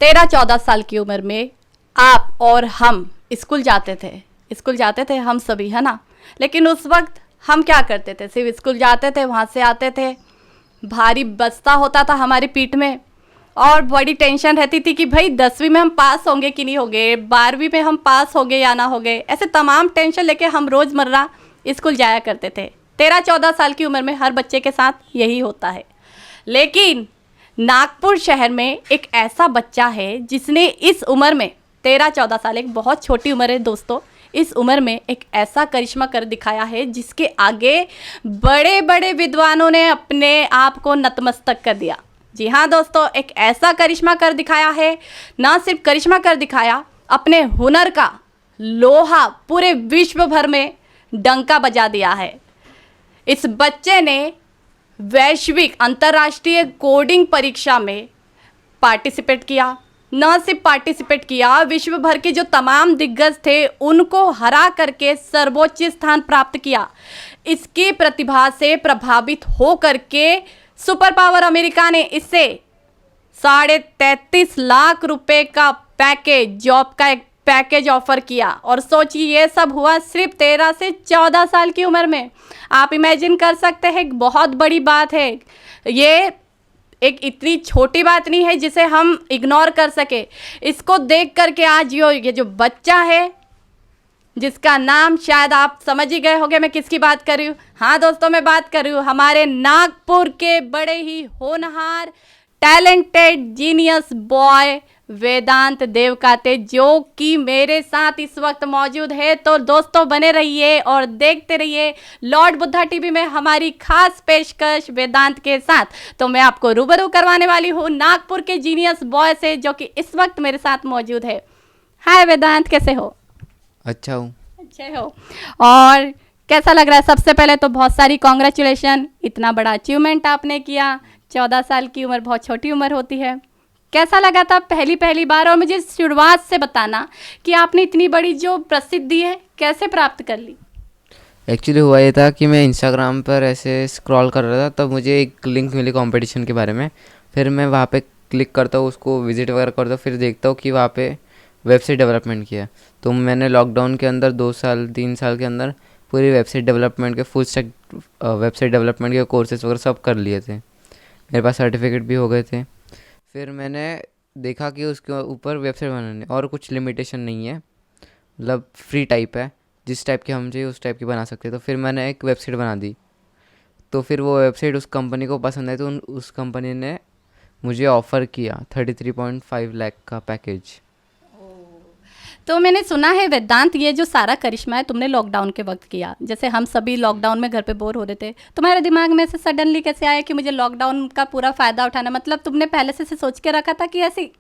13-14 साल की उम्र में आप और हम स्कूल जाते थे हम सभी, है ना। लेकिन उस वक्त हम क्या करते थे, सिर्फ स्कूल जाते थे, वहाँ से आते थे, भारी बस्ता होता था हमारी पीठ में और बड़ी टेंशन रहती थी कि भाई 10वीं में हम पास होंगे कि नहीं होंगे, 12वीं में हम पास होंगे या ना होंगे। ऐसे तमाम टेंशन लेके हम रोज़मर्रा स्कूल जाया करते थे। 13-14 साल की उम्र में हर बच्चे के साथ यही होता है। लेकिन नागपुर शहर में एक ऐसा बच्चा है जिसने इस उम्र में 13-14 साल, एक बहुत छोटी उम्र है दोस्तों, इस उम्र में एक ऐसा करिश्मा कर दिखाया है जिसके आगे बड़े बड़े विद्वानों ने अपने आप को नतमस्तक कर दिया। जी हाँ दोस्तों, एक ऐसा करिश्मा कर दिखाया है, ना सिर्फ करिश्मा कर दिखाया, अपने हुनर का लोहा पूरे विश्व भर में डंका बजा दिया है। इस बच्चे ने वैश्विक अंतर्राष्ट्रीय कोडिंग परीक्षा में पार्टिसिपेट किया। न सिर्फ पार्टिसिपेट किया, विश्व भर के जो तमाम दिग्गज थे उनको हरा करके सर्वोच्च स्थान प्राप्त किया। इसकी प्रतिभा से प्रभावित हो करके सुपर पावर अमेरिका ने इससे 33.5 लाख रुपए का पैकेज, जॉब का एक पैकेज ऑफर किया। और सोचिए ये सब हुआ सिर्फ 13 से 14 साल की उम्र में। आप इमेजिन कर सकते हैं, बहुत बड़ी बात है। ये एक इतनी छोटी बात नहीं है जिसे हम इग्नोर कर सके। इसको देख करके आज ये जो बच्चा है, जिसका नाम शायद आप समझ ही गए होंगे मैं किसकी बात कर रही हूँ। हाँ दोस्तों, मैं बात कर रही हूँ हमारे नागपुर के बड़े ही होनहार, टैलेंटेड, जीनियस बॉय वेदांत देवकाते, जो कि मेरे साथ इस वक्त मौजूद है। तो दोस्तों बने रहिए और देखते रहिए लॉर्ड बुद्धा टीवी में हमारी खास पेशकश वेदांत के साथ। तो मैं आपको रूबरू करवाने वाली हूँ नागपुर के जीनियस बॉय से, जो कि इस वक्त मेरे साथ मौजूद है। हाय वेदांत, कैसे हो? अच्छा हूँ। अच्छे हो। और कैसा लग रहा है? सबसे पहले तो बहुत सारी कॉन्ग्रेचुलेशन, इतना बड़ा अचीवमेंट आपने किया। 14 साल की उम्र बहुत छोटी उम्र होती है। कैसा लगा था पहली बार? और मुझे शुरुआत से बताना कि आपने इतनी बड़ी जो प्रसिद्धि है कैसे प्राप्त कर ली। एक्चुअली हुआ ये था कि मैं इंस्टाग्राम पर ऐसे स्क्रॉल कर रहा था, तब मुझे एक लिंक मिली कंपटीशन के बारे में। फिर मैं वहाँ पे क्लिक करता हूँ, उसको विजिट वगैरह करता हूँ, फिर देखता हूँ कि वहाँ पे वेबसाइट डेवलपमेंट किया। तो मैंने लॉकडाउन के अंदर 2-3 साल के अंदर पूरी वेबसाइट डेवलपमेंट के फुल स्टैक वेबसाइट डेवलपमेंट के कोर्सेज वगैरह सब कर लिए थे। मेरे पास सर्टिफिकेट भी हो गए थे। फिर मैंने देखा कि उसके ऊपर वेबसाइट बनाने और कुछ लिमिटेशन नहीं है, मतलब फ्री टाइप है, जिस टाइप की हम चाहिए उस टाइप की बना सकते हैं। तो फिर मैंने एक वेबसाइट बना दी। तो फिर वो वेबसाइट उस कंपनी को पसंद आई, तो उस कंपनी ने मुझे ऑफ़र किया 33.5 लाख का पैकेज। तो मैंने सुना है वेदांत, ये जो सारा करिश्मा है तुमने लॉकडाउन के वक्त किया। जैसे हम सभी लॉकडाउन में घर पे बोर हो रहे थे, तुम्हारे दिमाग में से सडनली कैसे आया कि मुझे लॉकडाउन का पूरा फ़ायदा उठाना? मतलब तुमने पहले से सोच के रखा था कि ऐसी?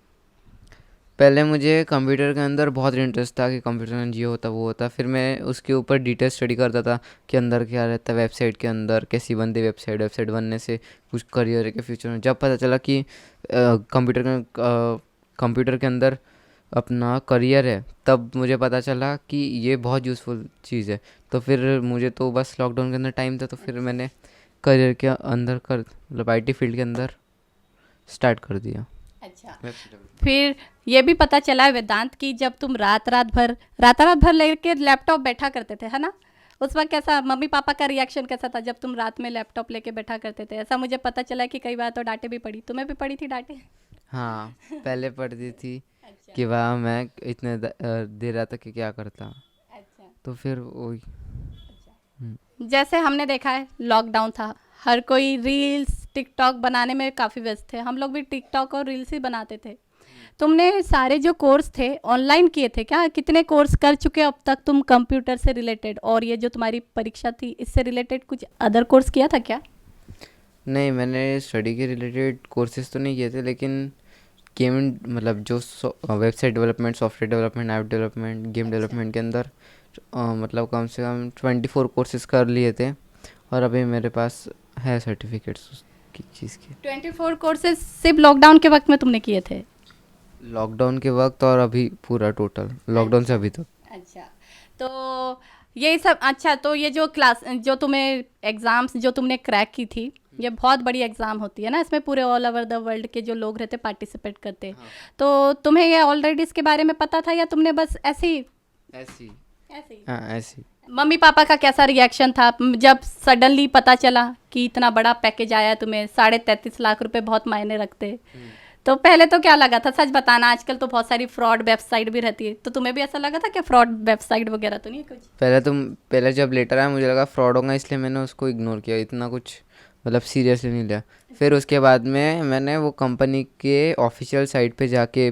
पहले मुझे कंप्यूटर के अंदर बहुत इंटरेस्ट था कि कंप्यूटर में ये होता वो होता। फिर मैं उसके ऊपर डिटेल स्टडी करता था कि अंदर क्या रहता है, वेबसाइट के अंदर कैसी बनती वेबसाइट बनने से कुछ करियर के फ्यूचर में। जब पता चला कि कंप्यूटर के अंदर अपना करियर है, तब मुझे पता चला कि ये बहुत यूज़फुल चीज़ है। तो फिर मुझे तो बस लॉकडाउन के अंदर टाइम था, तो फिर मैंने करियर के अंदर मतलब आईटी फील्ड के अंदर स्टार्ट कर दिया। अच्छा, फिर ये भी पता चला है वेदांत कि जब तुम रात भर लेके लैपटॉप बैठा करते थे, है ना? उस वक्त कैसा मम्मी पापा का रिएक्शन कैसा था जब तुम रात में लैपटॉप लेके बैठा करते थे? ऐसा मुझे पता चला कि कई बार तो डांटे भी पड़ी। तुम्हें भी पड़ी थी डांटे? हाँ, पहले पढ़ती थी कि वह मैं इतने देर रात तक क्या करता। अच्छा। तो फिर वही। जैसे हमने देखा है लॉकडाउन था, हर कोई रील्स टिकटॉक बनाने में काफ़ी व्यस्त थे। हम लोग भी टिकटॉक और रील्स ही बनाते थे। तुमने सारे जो कोर्स थे ऑनलाइन किए थे क्या? कितने कोर्स कर चुके अब तक तुम कंप्यूटर से रिलेटेड? और ये जो तुम्हारी परीक्षा थी इससे रिलेटेड कुछ अदर कोर्स किया था क्या? नहीं, मैंने स्टडी के रिलेटेड कोर्सेज तो नहीं किए थे, लेकिन गेम मतलब जो website development, software development, app development, game development के अंदर मतलब कम से कम 24 कोर्सेज कर लिए थे। और अभी मेरे पास है सर्टिफिकेट्स उसकी चीज़ के। 24 कोर्सेज सिर्फ लॉकडाउन के वक्त में तुमने किए थे? लॉकडाउन के वक्त और अभी पूरा टोटल लॉकडाउन से अभी तक। अच्छा, तो यही सब। अच्छा, तो ये जो क्लास जो तुम्हें एग्ज़ाम्स जो तुमने क्रैक की थी, ये बहुत बड़ी एग्ज़ाम होती है ना, इसमें पूरे ऑल ओवर द वर्ल्ड के जो लोग रहते पार्टिसिपेट करते। तो तुम्हें ये ऑलरेडी इसके बारे में पता था या तुमने बस ऐसे ही ऐसी ऐसे ही? हाँ ऐसी। मम्मी पापा का कैसा रिएक्शन था जब सडनली पता चला कि इतना बड़ा पैकेज आया तुम्हें? 33.5 लाख रुपए बहुत मायने रखते। तो पहले तो क्या लगा था, सच बताना? आजकल तो बहुत सारी फ्रॉड वेबसाइट भी रहती है, तो तुम्हें भी ऐसा लगा था कि फ्रॉड वेबसाइट वगैरह तो नहीं है कुछ? पहले जब लेटर आया मुझे लगा फ्रॉड होगा, इसलिए मैंने उसको इग्नोर किया, इतना कुछ मतलब सीरियसली नहीं लिया। फिर उसके बाद में मैंने वो कंपनी के ऑफिशियल साइट पे जाके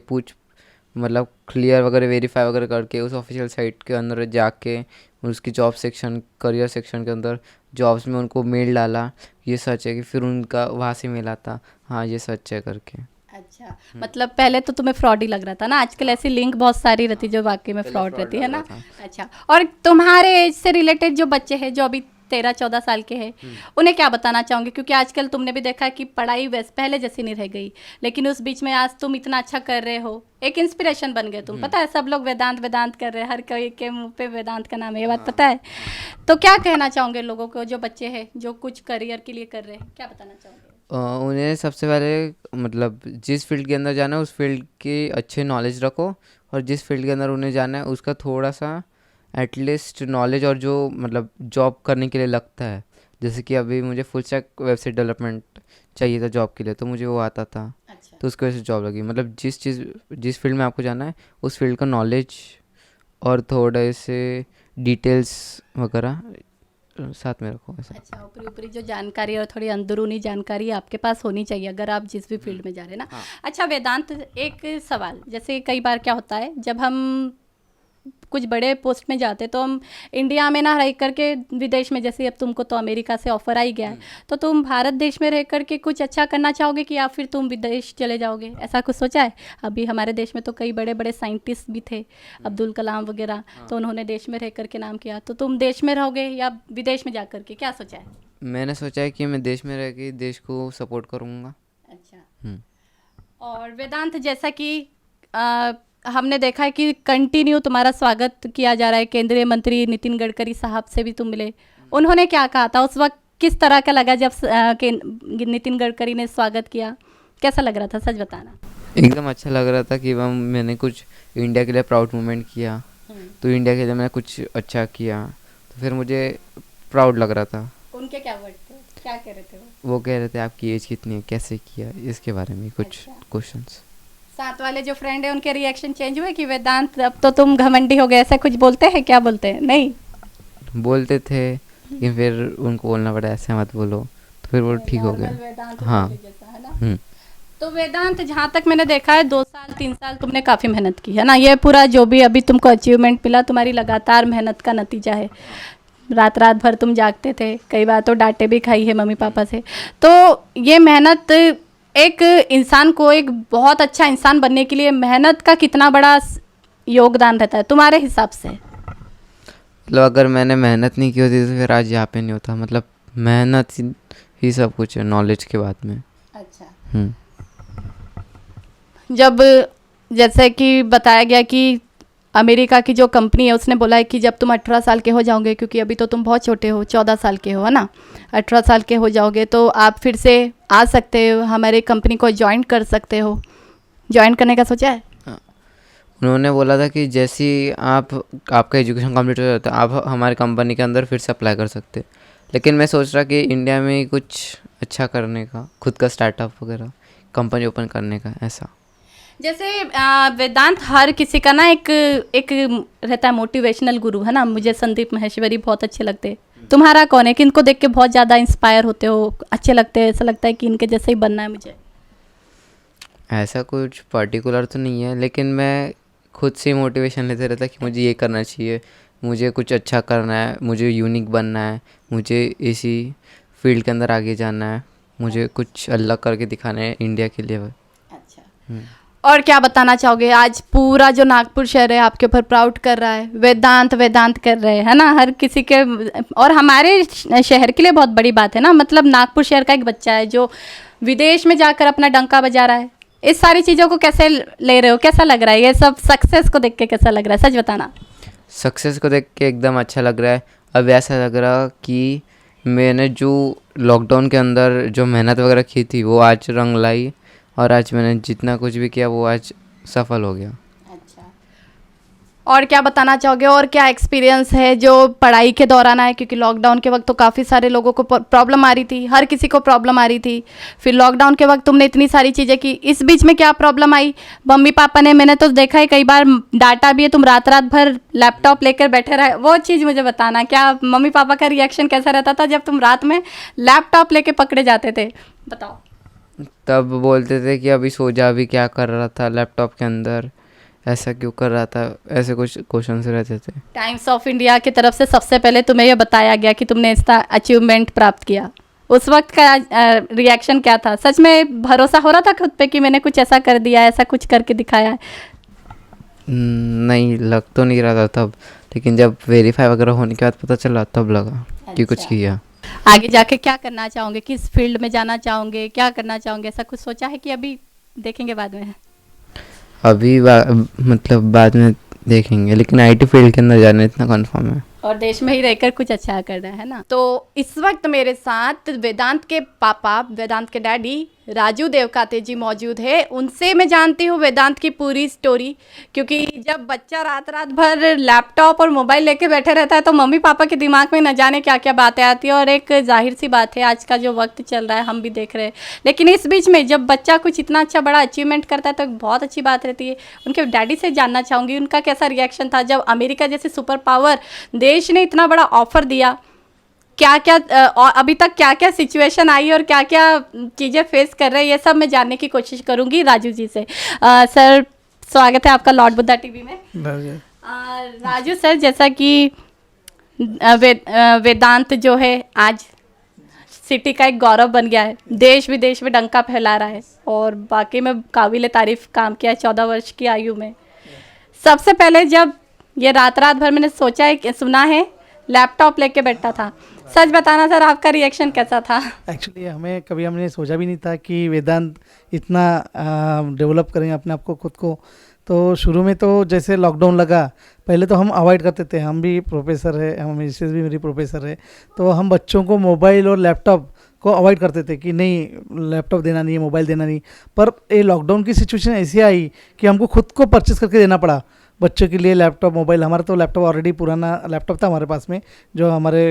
मतलब क्लियर वगैरह वेरीफाई वगैरह करके उस ऑफिशियल साइट के अंदर जाके उसकी जॉब सेक्शन करियर सेक्शन के अंदर जॉब्स में उनको मेल डाला, ये सच है कि फिर उनका वहाँ से मेल आता, हाँ ये सच है करके। अच्छा, मतलब पहले तो तुम्हें फ्रॉड ही लग रहा था ना? आजकल ऐसी लिंक बहुत सारी रहती है जो वाकई में फ्रॉड रहती है ना। अच्छा, और तुम्हारे एज से रिलेटेड जो बच्चे हैं जो अभी 13-14 साल के हैं, उन्हें क्या बताना चाहोगे? क्योंकि आजकल तुमने भी देखा है कि पढ़ाई वैसे पहले जैसी नहीं रह गई, लेकिन उस बीच में आज तुम इतना अच्छा कर रहे हो, एक इंस्पिरेशन बन गए तुम। पता है सब लोग वेदांत वेदांत कर रहे हैं, हर कोई के मुंह पे वेदांत का नाम है, ये बात पता है? तो क्या कहना चाहोगे लोगों को, जो बच्चे हैं जो कुछ करियर के लिए कर रहे हैं, क्या बताना चाहोगे? उन्हें सबसे पहले मतलब जिस फील्ड के अंदर जाना है उस फील्ड की अच्छे नॉलेज रखो, और जिस फील्ड के अंदर उन्हें जाना है उसका थोड़ा सा एटलीस्ट नॉलेज और जो मतलब जॉब करने के लिए लगता है। जैसे कि अभी मुझे फुल स्टैक वेबसाइट डेवलपमेंट चाहिए था जॉब के लिए, तो मुझे वो आता था। अच्छा। तो उसकी वजह से जॉब लगी। मतलब जिस फील्ड में आपको जाना है उस फील्ड का नॉलेज और थोड़े से डिटेल्स वगैरह साथ में रखो ऐसा। अच्छा, ऊपरी ऊपरी जो जानकारी और थोड़ी अंदरूनी जानकारी आपके पास होनी चाहिए अगर आप जिस भी फील्ड में जा रहे हैं ना। हाँ। अच्छा वेदांत, एक सवाल, जैसे कई बार क्या होता है जब हम कुछ बड़े पोस्ट में जाते तो हम इंडिया में ना रह करके विदेश में, जैसे अब तुमको तो अमेरिका से ऑफर आ ही गया है, तो तुम भारत देश में रह करके कुछ अच्छा करना चाहोगे कि या फिर तुम विदेश चले जाओगे? ऐसा कुछ सोचा है? अभी हमारे देश में तो कई बड़े बड़े साइंटिस्ट भी थे, अब्दुल कलाम वगैरह, तो उन्होंने देश में रह करके नाम किया। तो तुम देश में रहोगे या विदेश में जा करके, क्या सोचा है? मैंने सोचा है कि मैं देश में रह के देश को सपोर्ट करूँगा। अच्छा। और वेदांत, जैसा कि हमने देखा है कि कंटिन्यू तुम्हारा स्वागत किया जा रहा है, केंद्रीय मंत्री नितिन गडकरी साहब से भी तुम मिले, उन्होंने क्या कहा था उस वक्त? किस तरह का लगा जब नितिन गडकरी ने स्वागत किया? कैसा लग रहा था, सच बताना? एकदम अच्छा लग रहा था कि मैंने कुछ इंडिया के लिए प्राउड मोमेंट किया, तो इंडिया के लिए मैंने कुछ अच्छा किया, तो फिर मुझे प्राउड लग रहा था। उनके क्या वर्ड थे, क्या कह रहे थे वो कह रहे थे आपकी एज कितनी है, कैसे किया, इसके बारे में कुछ क्वेश्चंस। साथ वाले जो फ्रेंड है उनके रिएक्शन चेंज हुए कि वेदांत अब तो तुम घमंडी हो गए, ऐसा कुछ बोलते हैं? क्या बोलते हैं? नहीं बोलते थे, लेकिन फिर उनको बोलना पड़ा ऐसे मत बोलो, तो फिर वो ठीक हो गया। हाँ। तो वेदांत, जहाँ तक मैंने देखा है 2 साल 3 साल तुमने काफ़ी मेहनत की है ना। ये पूरा जो भी अभी तुमको अचीवमेंट मिला तुम्हारी लगातार मेहनत का नतीजा है। रात रात भर तुम जागते थे, कई बार तो डांटे भी खाई है मम्मी पापा से। तो ये मेहनत एक इंसान को एक बहुत अच्छा इंसान बनने के लिए मेहनत का कितना बड़ा योगदान रहता है तुम्हारे हिसाब से? मतलब अगर मैंने मेहनत नहीं की होती तो फिर आज यहाँ पे नहीं होता। मतलब मेहनत ही सब कुछ है नॉलेज के बाद में। अच्छा। जब जैसे कि बताया गया कि अमेरिका की जो कंपनी है उसने बोला है कि जब तुम 18 साल के हो जाओगे, क्योंकि अभी तो तुम बहुत छोटे हो, 14 साल के हो, है ना, 18 साल के हो जाओगे तो आप फिर से आ सकते हो, हमारी कंपनी को ज्वाइन कर सकते हो। ज्वाइन करने का सोचा है? उन्होंने बोला था कि जैसे आपका एजुकेशन कंप्लीट हो जाता है आप हमारी कंपनी के अंदर फिर से अप्लाई कर सकते। लेकिन मैं सोच रहा कि इंडिया में कुछ अच्छा करने का, खुद का स्टार्टअप वगैरह कंपनी ओपन करने का, ऐसा। जैसे वेदांत, हर किसी का ना एक रहता है मोटिवेशनल गुरु, है ना। मुझे संदीप माहेश्वरी बहुत अच्छे लगते हैं। तुम्हारा कौन है कि इनको देख के बहुत ज़्यादा इंस्पायर होते हो, अच्छे लगते हैं, ऐसा लगता है कि इनके जैसे ही बनना है मुझे? ऐसा कुछ पर्टिकुलर तो नहीं है, लेकिन मैं खुद से मोटिवेशन लेते रहता कि मुझे ये करना चाहिए, मुझे कुछ अच्छा करना है, मुझे यूनिक बनना है, मुझे इसी फील्ड के अंदर आगे जाना है, मुझे कुछ अलग करके दिखाना है इंडिया के लिए। अच्छा। और क्या बताना चाहोगे? आज पूरा जो नागपुर शहर है आपके ऊपर प्राउड कर रहा है, वेदांत वेदांत कर रहे हैं, है ना, हर किसी के। और हमारे शहर के लिए बहुत बड़ी बात है ना। मतलब नागपुर शहर का एक बच्चा है जो विदेश में जाकर अपना डंका बजा रहा है। इस सारी चीज़ों को कैसे ले रहे हो, कैसा लग रहा है ये सब सक्सेस को देख के? कैसा लग रहा है, सच बताना? सक्सेस को देख के एकदम अच्छा लग रहा है। अब ऐसा लग रहा कि मैंने जो लॉकडाउन के अंदर जो मेहनत वगैरह की थी वो आज रंग लाई, और आज मैंने जितना कुछ भी किया वो आज सफल हो गया। अच्छा, और क्या बताना चाहोगे, और क्या एक्सपीरियंस है जो पढ़ाई के दौरान आया? क्योंकि लॉकडाउन के वक्त तो काफ़ी सारे लोगों को प्रॉब्लम आ रही थी, हर किसी को प्रॉब्लम आ रही थी। फिर लॉकडाउन के वक्त तुमने इतनी सारी चीज़ें की, इस बीच में क्या प्रॉब्लम आई? मम्मी पापा ने, मैंने तो देखा है कई बार डांटा भी है, तुम रात रात भर लैपटॉप लेकर बैठे रहे, वो चीज़ मुझे बताना, क्या मम्मी पापा का रिएक्शन कैसा रहता था जब तुम रात में लैपटॉप लेके पकड़े जाते थे? बताओ। तब बोलते थे कि अभी सो जा, अभी क्या कर रहा था लैपटॉप के अंदर, ऐसा क्यों कर रहा था, ऐसे कुछ क्वेश्चन रहते थे। टाइम्स ऑफ इंडिया की तरफ से सबसे पहले तुम्हें यह बताया गया कि तुमने इसका अचीवमेंट प्राप्त किया, उस वक्त का रिएक्शन क्या था? सच में भरोसा हो रहा था खुद पे कि मैंने कुछ ऐसा कर दिया, ऐसा कुछ करके दिखाया है? नहीं, लग तो नहीं रहा था तब, लेकिन जब वेरीफाई वगैरह होने के बाद पता चला तब लगा कि कुछ अच्छा। किया। आगे जाके क्या करना चाहोगे, किस फील्ड में जाना चाहोगे, क्या करना चाहोगे, ऐसा कुछ सोचा है कि अभी देखेंगे बाद में? अभी मतलब बाद में देखेंगे, लेकिन आईटी फील्ड के अंदर जाना इतना कंफर्म है। और देश में ही रहकर कुछ अच्छा करना है ना। तो इस वक्त मेरे साथ वेदांत के पापा, वेदांत के डैडी राजू देवकाते जी मौजूद है। उनसे मैं जानती हूँ वेदांत की पूरी स्टोरी, क्योंकि जब बच्चा रात रात भर लैपटॉप और मोबाइल लेके बैठे रहता है तो मम्मी पापा के दिमाग में न जाने क्या क्या बातें आती है। और एक जाहिर सी बात है, आज का जो वक्त चल रहा है हम भी देख रहे हैं, लेकिन इस बीच में जब बच्चा कुछ इतना अच्छा बड़ा अचीवमेंट करता है तो बहुत अच्छी बात रहती है। उनके डैडी से जानना चाहूँगी उनका कैसा रिएक्शन था जब अमेरिका जैसे सुपर पावर देश ने इतना बड़ा ऑफर दिया। क्या क्या और अभी तक क्या क्या सिचुएशन आई और क्या क्या चीज़ें फेस कर रहे हैं, ये सब मैं जानने की कोशिश करूंगी राजू जी से। सर, स्वागत है आपका लॉर्ड बुद्धा टीवी में। राजू सर, जैसा कि वेदांत जो है आज सिटी का एक गौरव बन गया है, देश विदेश में डंका फैला रहा है और बाकी में काबिल तारीफ काम किया है 14 वर्ष की आयु में। सबसे पहले जब ये रात रात भर मैंने सोचा है कि सुना है लैपटॉप लेके बैठा था, सच बताना सर आपका रिएक्शन कैसा था? एक्चुअली हमने सोचा भी नहीं था कि वेदांत इतना डेवलप करेंगे अपने आप को, खुद को। तो शुरू में तो जैसे लॉकडाउन लगा, पहले तो हम अवॉइड करते थे, हम भी प्रोफेसर है, हम मिसेज भी मेरी प्रोफेसर है, तो हम बच्चों को मोबाइल और लैपटॉप को अवॉइड करते थे कि नहीं लैपटॉप देना नहीं है, मोबाइल देना नहीं। पर ये लॉकडाउन की सिचुएशन ऐसी आई कि हमको खुद को परचेस करके देना पड़ा बच्चों के लिए लैपटॉप मोबाइल। हमारा तो लैपटॉप ऑलरेडी पुराना लैपटॉप था हमारे पास में, जो हमारे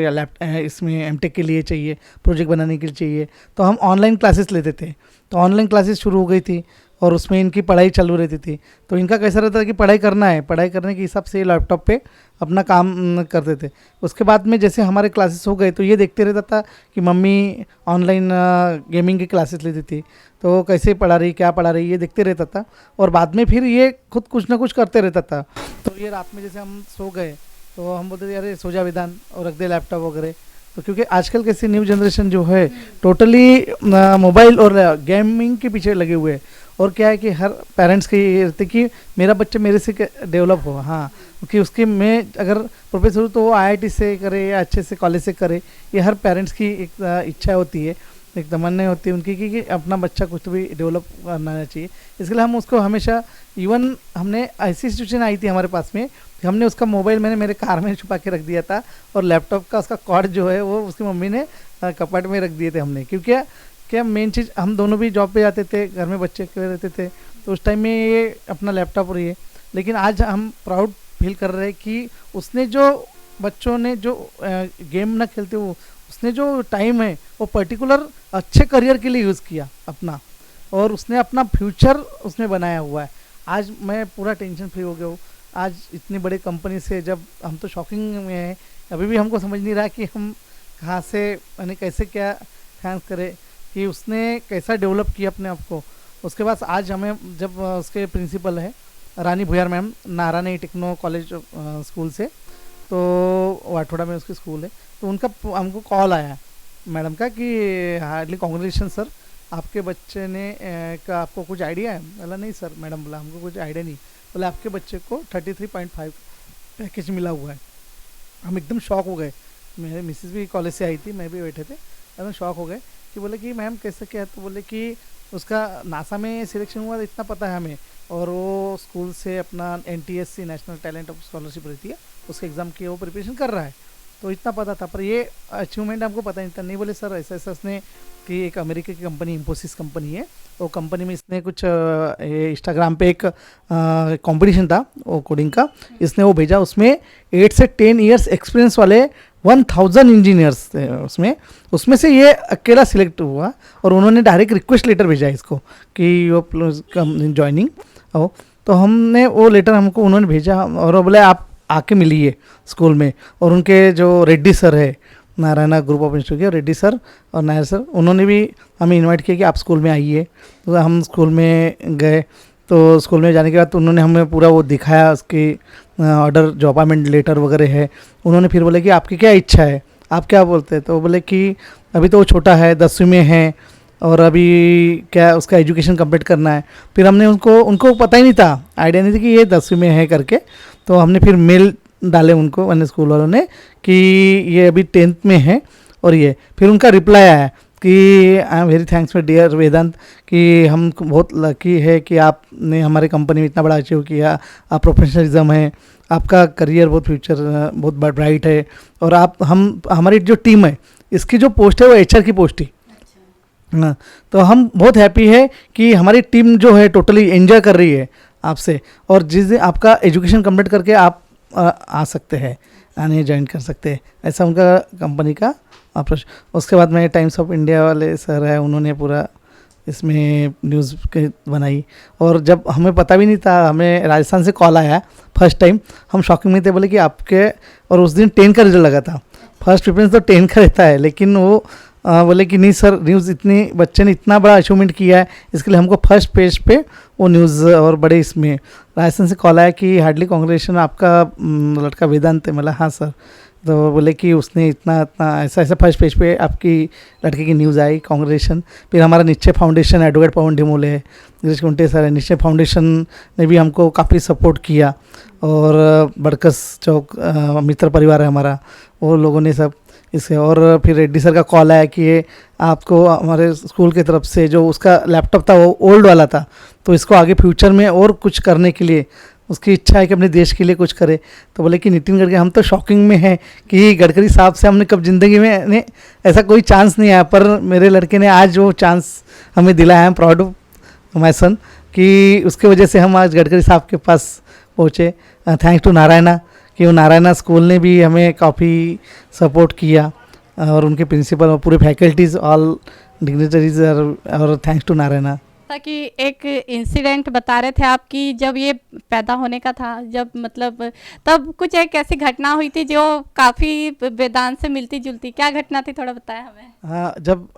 इसमें एमटेक के लिए चाहिए, प्रोजेक्ट बनाने के लिए चाहिए। तो हम ऑनलाइन क्लासेस लेते थे, तो ऑनलाइन क्लासेस शुरू हो गई थी और उसमें इनकी पढ़ाई चालू रहती थी। तो इनका कैसा रहता था कि पढ़ाई करना है, पढ़ाई करने के हिसाब से लैपटॉप पे अपना काम करते थे। उसके बाद में जैसे हमारे क्लासेस हो गए तो ये देखते रहता था कि मम्मी ऑनलाइन गेमिंग की क्लासेस लेती थी, तो कैसे पढ़ा रही, क्या पढ़ा रही, ये देखते रहता था। और बाद में फिर ये खुद कुछ ना कुछ करते रहता था। तो ये रात में जैसे हम सो गए तो हम बोलते थे अरे सो जा वेदांत और रख दे लैपटॉप वगैरह। तो क्योंकि आजकल कैसे न्यू जनरेशन जो है टोटली मोबाइल और गेमिंग के पीछे लगे हुए हैं। और क्या है कि हर पेरेंट्स के ये रहते कि मेरा बच्चा मेरे से डेवलप हो, हाँ, क्योंकि उसके मैं अगर प्रोफेसर हूँ तो वो आईआईटी से करे या अच्छे से कॉलेज से करे, ये हर पेरेंट्स की एक इच्छा होती है, एक तमन्ना होती है उनकी कि अपना बच्चा कुछ तो भी डेवलप करना चाहिए। इसके लिए हम उसको हमेशा, इवन हमने ऐसी सिचुएशन आई थी हमारे पास में कि हमने उसका मोबाइल मैंने मेरे कार में छुपा के रख दिया था और लैपटॉप का उसका कॉर्ड जो है वो उसकी मम्मी ने कपाट में रख दिए थे हमने। क्योंकि क्या मेन चीज़, हम दोनों भी जॉब पे जाते थे, घर में बच्चे रहते थे, तो उस टाइम में ये अपना लैपटॉप और ये। लेकिन आज हम प्राउड फील कर रहे हैं कि उसने जो बच्चों ने जो गेम ना खेलते वो उसने जो टाइम है वो पर्टिकुलर अच्छे करियर के लिए यूज़ किया अपना, और उसने अपना फ्यूचर उसमें बनाया हुआ है। आज मैं पूरा टेंशन फ्री हो गया हूँ। आज इतनी बड़ी कंपनी से जब हम तो शॉकिंग में हैं, अभी भी हमको समझ नहीं रहा कि हम कहाँ से यानी कैसे क्या थैंक्स करें कि उसने कैसा डेवलप किया अपने आप को। उसके बाद आज हमें जब उसके प्रिंसिपल है Rani Bhuyar ma'am, Narayani Techno college school से, तो वाठोड़ा में उसकी स्कूल है, तो उनका हमको कॉल आया मैडम का कि हार्डली कॉन्ग्रेचुलेशन सर, आपके बच्चे ने का आपको कुछ आइडिया है? बोला नहीं सर, मैडम बोला हमको कुछ आइडिया नहीं। बोला आपके बच्चे को 33.5 पैकेज मिला हुआ है। हम एकदम शॉक हो गए, मेरे मिसेस भी कॉलेज से आई थी, मैं भी बैठे थे, एकदम शॉक हो गए कि बोले कि मैम कैसे क्या है? तो बोले कि उसका नासा में सिलेक्शन हुआ, इतना पता है हमें, और वो स्कूल से अपना NTSC national talent of scholarship रहती है, उसके एग्ज़ाम की वो प्रिपरेशन कर रहा है। तो इतना पता था, पर ये अचीवमेंट हमको पता नहीं था। नहीं बोले सर ऐसा ऐसा इसने कि एक अमेरिका की कंपनी इंफोसिस कंपनी है, वो कंपनी में इसने कुछ इंस्टाग्राम पे एक कंपटीशन था वो कोडिंग का, इसने वो भेजा। उसमें 8 से 10 इयर्स एक्सपीरियंस वाले 1000 इंजीनियर्स थे उसमें, उसमें से ये अकेला सिलेक्ट हुआ और उन्होंने डायरेक्ट रिक्वेस्ट लेटर भेजा इसको कि यो ज्वाइनिंग हो। तो हमने वो लेटर हमको उन्होंने भेजा और वो बोले आप आके मिलिए स्कूल में। और उनके जो रेड्डी सर है नारायणा ग्रुप ऑफ इंस्टीट्यूट के रेड्डी सर और नायर सर, उन्होंने भी हमें इनवाइट किया कि आप स्कूल में आइए। तो हम स्कूल में गए, तो स्कूल में जाने के बाद तो उन्होंने हमें पूरा वो दिखाया, उसकी ऑर्डर जो अपॉइंटमेंट लेटर वगैरह है। उन्होंने फिर बोले कि आपकी क्या इच्छा है, आप क्या बोलते हैं। तो वो बोले कि अभी तो वो छोटा है, 10वीं में है और अभी क्या उसका एजुकेशन कंप्लीट करना है। फिर हमने उनको पता ही नहीं था, आइडिया नहीं थी कि ये 10वीं में है करके। तो हमने फिर मेल डाले उनको, मैंने स्कूल वालों ने, कि ये अभी 10th में है। और ये फिर उनका रिप्लाई आया कि I am very thanks my dear Vedant, कि हम बहुत लकी है कि आपने हमारे कंपनी में इतना बड़ा अचीव किया, आप प्रोफेशनलिज्म है, आपका करियर बहुत फ्यूचर बहुत ब्राइट है। और आप हमारी जो टीम है इसकी जो पोस्ट है वो HR की पोस्ट ही। हाँ, तो हम बहुत हैप्पी है कि हमारी टीम जो है टोटली एंजॉय कर रही है आपसे। और जिस दिन आपका एजुकेशन कंप्लीट करके आप आ सकते हैं, आने ज्वाइन कर सकते हैं, ऐसा उनका कंपनी का अप्रोच। उसके बाद में टाइम्स ऑफ इंडिया वाले सर है, उन्होंने पूरा इसमें न्यूज़ बनाई। और जब हमें पता भी नहीं था, हमें राजस्थान से कॉल आया फर्स्ट टाइम, हम शॉकिंग में थे, बोले कि आपके, और उस दिन 10 का रिजल्ट लगा था। फर्स्ट प्रेफरेंस तो 10 का रहता है, लेकिन वो बोले कि नहीं सर, न्यूज़ इतनी बच्चे ने इतना बड़ा अचीवमेंट किया है, इसके लिए हमको फर्स्ट पेज पे वो न्यूज़ और बड़े इसमें राजस्थान से कॉल आया कि हार्डली कॉन्ग्रेचुलेशन, आपका लड़का वेदांत है। मतलब हाँ सर। तो बोले कि उसने इतना ऐसा फर्स्ट पेज पे आपकी लड़के की न्यूज़ आई, कॉन्ग्रेचुलेशन। फिर हमारा निश्चय फाउंडेशन, एडवोकेट पवन ढिमोले है, गिरीश कुंटे सर है, निश्चय फाउंडेशन ने भी हमको काफ़ी सपोर्ट किया। और बड़कस चौक मित्र परिवार है हमारा, वो लोगों ने सब इसे। और फिर रेड्डी सर का कॉल आया कि ये आपको हमारे स्कूल की तरफ से, जो उसका लैपटॉप था वो ओल्ड वाला था, तो इसको आगे फ्यूचर में और कुछ करने के लिए उसकी इच्छा है कि अपने देश के लिए कुछ करे। तो बोले कि नितिन गडकरी, हम तो शॉकिंग में हैं कि गडकरी साहब से हमने कब ज़िंदगी में ऐसा कोई चांस नहीं आया, पर मेरे लड़के ने आज वो चांस हमें दिलाया है। प्राउड ऑफ माय सन कि उसके वजह से हम आज गडकरी साहब के पास पहुँचे। थैंक्स टू नारायणा, कि वो नारायणा स्कूल ने भी हमें काफ़ी सपोर्ट किया, और उनके प्रिंसिपल और पूरे फैकल्टीज़ ऑल डिग्नेटरीज, और थैंक्स टू नारायणा। ताकि एक इंसिडेंट बता रहे थे आप कि जब ये पैदा होने का था, जब मतलब तब कुछ एक ऐसी घटना हुई थी जो काफ़ी वेदांत से मिलती जुलती, क्या घटना थी, थोड़ा बताया हमें। हाँ, जब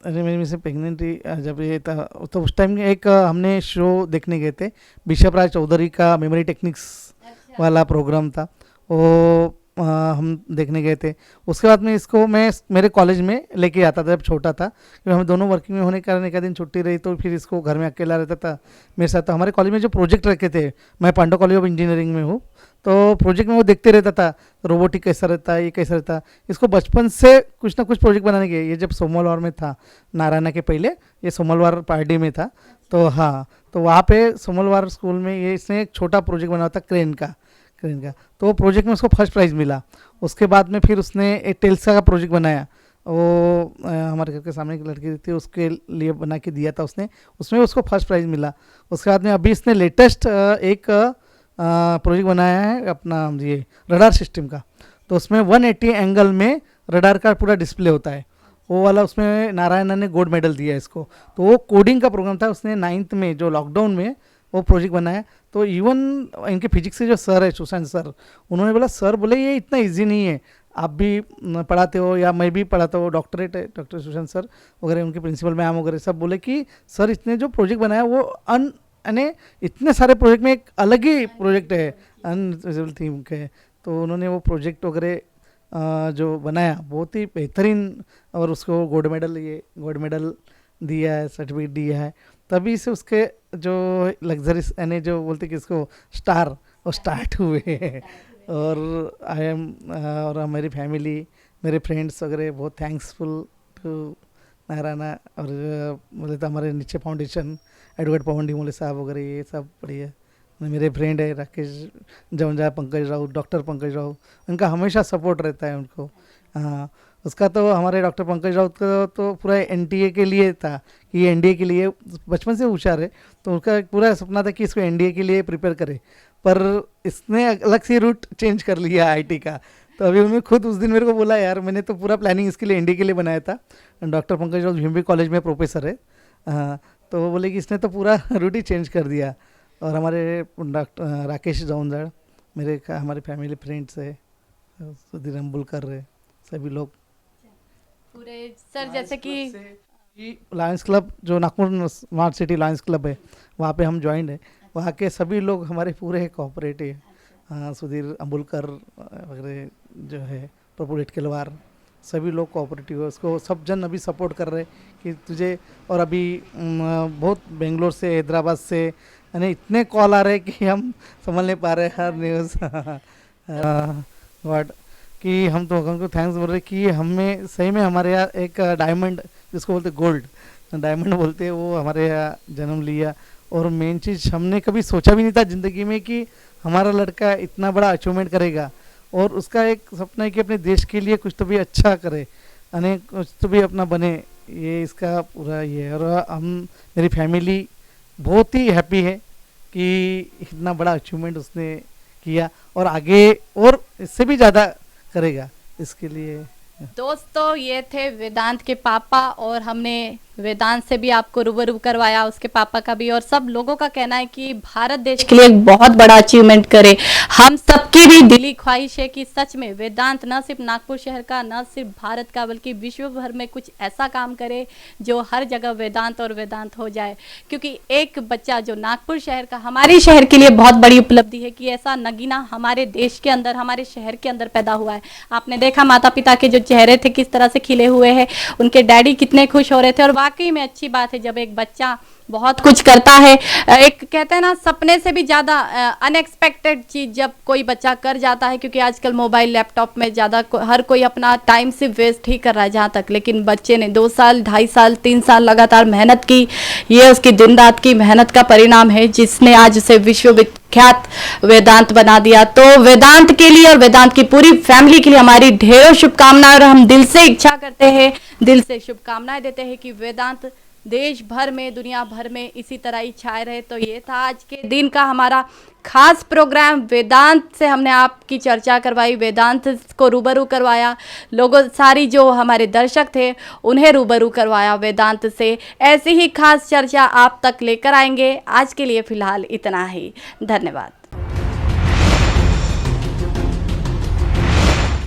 मेरी मिसेस प्रेगनेंट थी, जब ये था, तो उस टाइम एक हमने शो देखने गए थे, बिशप राज चौधरी का मेमोरी टेक्निक्स वाला प्रोग्राम था, वो हम देखने गए थे। उसके बाद में इसको मैं मेरे कॉलेज में लेके आता था जब छोटा था, क्योंकि हम दोनों वर्किंग में होने के कारण एक दिन छुट्टी रही, तो फिर इसको घर में अकेला रहता था मेरे साथ। तो हमारे कॉलेज में जो प्रोजेक्ट रखे थे, मैं पांडव कॉलेज ऑफ इंजीनियरिंग में हूँ, तो प्रोजेक्ट में वो देखते रहता था, रोबोटिक कैसा रहता है, ये कैसा रहता है। इसको बचपन से कुछ ना कुछ प्रोजेक्ट बनाने के, ये जब सोमलवार में था, नारायणा के पहले ये सोमलवार पार्टी में था, तो हाँ, तो वहाँ पे सोमलवार स्कूल में ये इसने एक छोटा प्रोजेक्ट बनाया था क्रेन का, तो वो प्रोजेक्ट में उसको फर्स्ट प्राइज़ मिला। उसके बाद में फिर उसने एक टेल्सा का प्रोजेक्ट बनाया, वो हमारे घर के सामने एक लड़की थी, उसके लिए बना के दिया था उसने, उसमें उसको फर्स्ट प्राइज़ मिला। उसके बाद में अभी इसने लेटेस्ट एक प्रोजेक्ट बनाया है अपना ये रडार सिस्टम का, तो उसमें 180 एंगल में रडार का पूरा डिस्प्ले होता है, वो वाला उसमें नारायणा ने गोल्ड मेडल दिया इसको। तो वो कोडिंग का प्रोग्राम था, उसने 9th में जो लॉकडाउन में वो प्रोजेक्ट बनाया। तो इवन इनके फिजिक्स के जो सर है सुशांत सर, उन्होंने बोला सर बोले ये इतना इजी नहीं है, आप भी पढ़ाते हो या मैं भी पढ़ाता हूँ, डॉक्टरेट है डॉक्टर सुशांत सर वगैरह, उनके प्रिंसिपल मैम वगैरह सब बोले कि सर इसने जो प्रोजेक्ट बनाया वो यानी इतने सारे प्रोजेक्ट में एक अलग ही प्रोजेक्ट है अनविजिबल थीम के। तो उन्होंने वो प्रोजेक्ट वगैरह जो बनाया बहुत ही बेहतरीन, और उसको गोल्ड मेडल दिया है, सर्टिफिकेट दिया है। तभी से उसके जो लग्जरीज यानी जो बोलते कि इसको स्टार, वो स्टार्ट हुए। और आई एम और मेरी फैमिली, मेरे फ्रेंड्स वगैरह बहुत थैंक्सफुल टू नारायणा। और बोले तो हमारे नीचे फाउंडेशन, एडवोकेट पवन ढिमोले साहब वगैरह, ये सब बढ़िया मेरे फ्रेंड है राकेश जवंजा, पंकज राउत, डॉक्टर पंकज राउत, उनका हमेशा सपोर्ट रहता है उनको। हाँ, उसका तो हमारे डॉक्टर पंकज राउत का तो पूरा एनटीए के लिए था कि ये एनडीए के लिए बचपन से होशियार है, तो उनका पूरा सपना था कि इसको एनडीए के लिए प्रिपेयर करे, पर इसने अलग से रूट चेंज कर लिया आईटी का। तो अभी उन्होंने खुद उस दिन मेरे को बोला, यार मैंने तो पूरा प्लानिंग इसके लिए एनडीए के लिए बनाया था। डॉक्टर पंकज राउत भीमबी कॉलेज में प्रोफेसर है। हाँ, तो वो बोले कि इसने तो पूरा रूट ही चेंज कर दिया। और हमारे डॉक्टर राकेश जौनजड़, हमारे फैमिली फ्रेंड्स है, सुधीर अम्बुलकर है, सभी लोग। पूरे सर जैसे कि लायंस क्लब जो Nagpur smart city Lions club है, वहाँ पे हम ज्वाइंट है। वहाँ के सभी लोग हमारे पूरे कोऑपरेटिव है। हाँ, सुधीर अम्बुलकर वगैरह जो है, प्रभु इटकेलवार, सभी लोग कोऑपरेटिव है। उसको सब जन अभी सपोर्ट कर रहे कि तुझे, और अभी बहुत बेंगलोर से, हैदराबाद से, यानी इतने कॉल आ रहे कि हम समझ नहीं पा रहे हर न्यूज़। बट कि हम तो हमको थैंक्स बोल रहे कि हमें सही में हमारे यहाँ एक डायमंड, जिसको बोलते गोल्ड डायमंड बोलते हैं, वो हमारे यहाँ जन्म लिया। और मेन चीज़, हमने कभी सोचा भी नहीं था ज़िंदगी में कि हमारा लड़का इतना बड़ा अचीवमेंट करेगा, और उसका एक सपना है कि अपने देश के लिए कुछ तो भी अच्छा करे, यानी कुछ तो भी अपना बने, ये इसका पूरा ये है। और हम, मेरी फैमिली बहुत ही हैप्पी है कि इतना बड़ा अचीवमेंट उसने किया, और आगे और इससे भी ज़्यादा करेगा। इसके लिए दोस्तों, ये थे वेदांत के पापा, और हमने वेदांत से भी आपको रूबरू करवाया, उसके पापा का भी। और सब लोगों का कहना है कि भारत देश के लिए एक बहुत बड़ा अचीवमेंट करे। हम सबकी भी दिली ख्वाहिश है कि सच में वेदांत न सिर्फ नागपुर शहर का, न सिर्फ भारत का, बल्कि विश्व भर में कुछ ऐसा काम करे जो हर जगह वेदांत और वेदांत हो जाए। क्योंकि एक बच्चा जो नागपुर शहर का, हमारे शहर के लिए बहुत बड़ी उपलब्धि है कि ऐसा नगीना हमारे देश के अंदर, हमारे शहर के अंदर पैदा हुआ है। आपने देखा माता पिता के जो चेहरे थे किस तरह से खिले हुए हैं, उनके डैडी कितने खुश हो रहे थे। और वाकई में अच्छी बात है जब एक बच्चा बहुत कुछ करता है। एक कहते हैं ना, सपने से भी ज़्यादा अनएक्सपेक्टेड चीज़ जब कोई बच्चा कर जाता है, क्योंकि आजकल मोबाइल लैपटॉप में ज़्यादा हर कोई अपना टाइम सिर्फ वेस्ट ही कर रहा है जहाँ तक। लेकिन बच्चे ने 2 साल, 2.5 साल, 3 साल लगातार मेहनत की, ये उसकी दिन रात की मेहनत का परिणाम है जिसने आज उसे विश्व विख्यात वेदांत बना दिया। तो वेदांत के लिए और वेदांत की पूरी फैमिली के लिए हमारी ढेरों शुभकामनाएं, और हम दिल से इच्छा करते हैं, दिल से शुभकामनाएं देते हैं कि वेदांत देश भर में, दुनिया भर में इसी तरह ही छाए रहे। तो ये था आज के दिन का हमारा खास प्रोग्राम। वेदांत से हमने आपकी चर्चा करवाई, वेदांत को रूबरू करवाया, लोगों, सारी जो हमारे दर्शक थे उन्हें रूबरू करवाया वेदांत से। ऐसी ही खास चर्चा आप तक लेकर आएंगे। आज के लिए फ़िलहाल इतना ही। धन्यवाद।